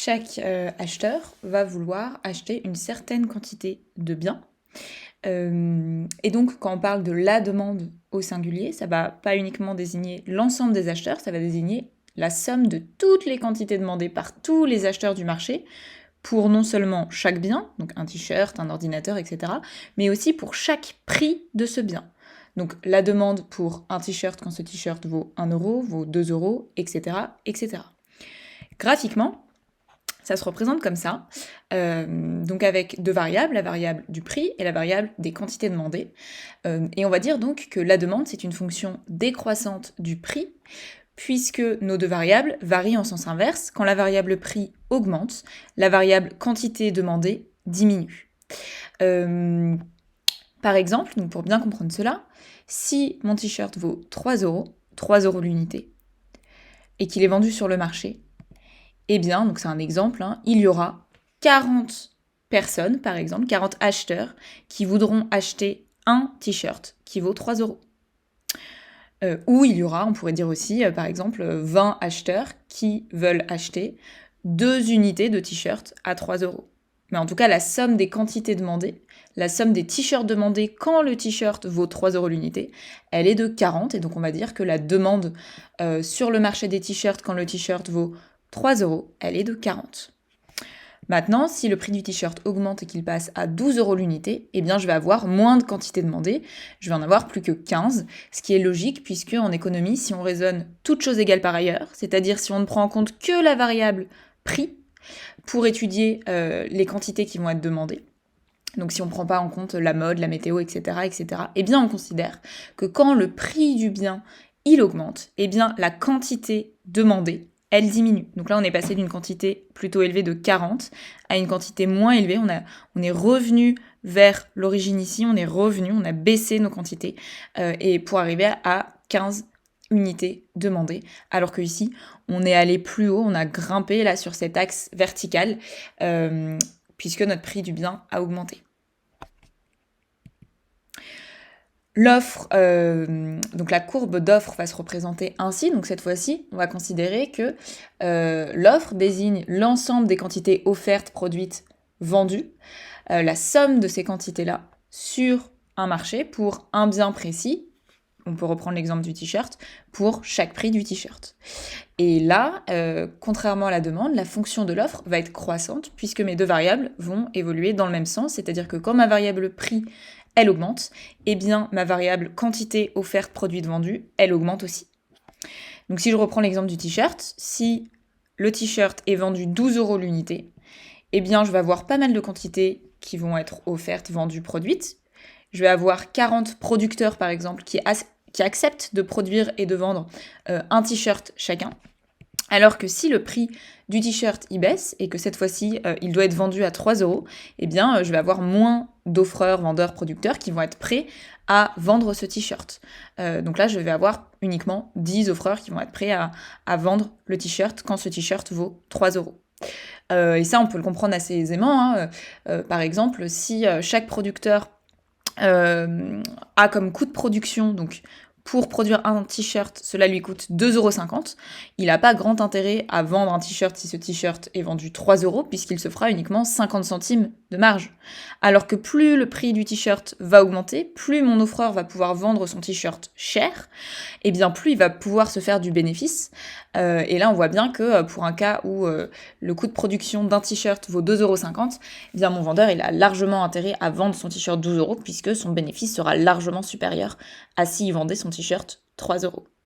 chaque acheteur va vouloir acheter une certaine quantité de biens. Et donc, quand on parle de la demande au singulier, ça va pas uniquement désigner l'ensemble des acheteurs, ça va désigner la somme de toutes les quantités demandées par tous les acheteurs du marché pour non seulement chaque bien, donc un t-shirt, un ordinateur, etc., mais aussi pour chaque prix de ce bien. Donc la demande pour un t-shirt quand ce t-shirt vaut 1 euro, vaut 2 euros, etc., etc. Graphiquement, ça se représente comme ça, donc avec deux variables, la variable du prix et la variable des quantités demandées. Et on va dire donc que la demande, c'est une fonction décroissante du prix, puisque nos deux variables varient en sens inverse. Quand la variable prix augmente, la variable quantité demandée diminue. Par exemple, donc pour bien comprendre cela, si mon t-shirt vaut 3 euros l'unité, et qu'il est vendu sur le marché, eh bien, donc c'est un exemple, il y aura 40 personnes, par exemple, 40 acheteurs qui voudront acheter un t-shirt qui vaut 3 euros. Ou il y aura, on pourrait dire aussi, par exemple, 20 acheteurs qui veulent acheter 2 unités de t-shirt à 3 euros. Mais en tout cas, la somme des quantités demandées, la somme des t-shirts demandés quand le t-shirt vaut 3 euros l'unité, elle est de 40. Et donc on va dire que la demande sur le marché des t-shirts quand le t-shirt vaut 3 euros, elle est de 40. Maintenant, si le prix du t-shirt augmente et qu'il passe à 12 euros l'unité, eh bien je vais avoir moins de quantité demandée, je vais en avoir plus que 15, ce qui est logique puisque en économie, si on raisonne toutes choses égales par ailleurs, c'est-à-dire si on ne prend en compte que la variable prix pour étudier les quantités qui vont être demandées, donc si on ne prend pas en compte la mode, la météo, etc., eh bien on considère que quand le prix du bien, il augmente, eh bien la quantité demandée, elle diminue. Donc là, on est passé d'une quantité plutôt élevée de 40 à une quantité moins élevée. On est revenu vers l'origine ici, on a baissé nos quantités et pour arriver à 15 unités demandées. Alors que ici, on est allé plus haut, on a grimpé là sur cet axe vertical puisque notre prix du bien a augmenté. L'offre, donc la courbe d'offre va se représenter ainsi. Donc cette fois-ci, on va considérer que l'offre désigne l'ensemble des quantités offertes, produites, vendues, la somme de ces quantités-là sur un marché pour un bien précis. On peut reprendre l'exemple du t-shirt pour chaque prix du t-shirt. Et là, contrairement à la demande, la fonction de l'offre va être croissante puisque mes deux variables vont évoluer dans le même sens. C'est-à-dire que quand ma variable prix, elle augmente, eh bien ma variable quantité offerte, produite, vendue, elle augmente aussi. Donc si je reprends l'exemple du t-shirt, si le t-shirt est vendu 12 euros l'unité, eh bien je vais avoir pas mal de quantités qui vont être offertes, vendues, produites. Je vais avoir 40 producteurs par exemple qui acceptent de produire et de vendre un t-shirt chacun. Alors que si le prix du t-shirt y baisse et que cette fois-ci il doit être vendu à 3 euros, eh bien je vais avoir moins d'offreurs, vendeurs, producteurs qui vont être prêts à vendre ce t-shirt. Donc là je vais avoir uniquement 10 offreurs qui vont être prêts à vendre le t-shirt quand ce t-shirt vaut 3 euros. Et ça on peut le comprendre assez aisément. Par exemple, si chaque producteur a comme coût de production, donc pour produire un t-shirt, cela lui coûte 2,50 €. Il n'a pas grand intérêt à vendre un t-shirt si ce t-shirt est vendu 3 euros, puisqu'il se fera uniquement 50 centimes de marge. Alors que plus le prix du t-shirt va augmenter, plus mon offreur va pouvoir vendre son t-shirt cher, et bien plus il va pouvoir se faire du bénéfice. Et là, on voit bien que pour un cas où le coût de production d'un t-shirt vaut 2,50 €, eh bien mon vendeur, il a largement intérêt à vendre son t-shirt 12 euros, puisque son bénéfice sera largement supérieur à s'il vendait son t-shirt 3 euros.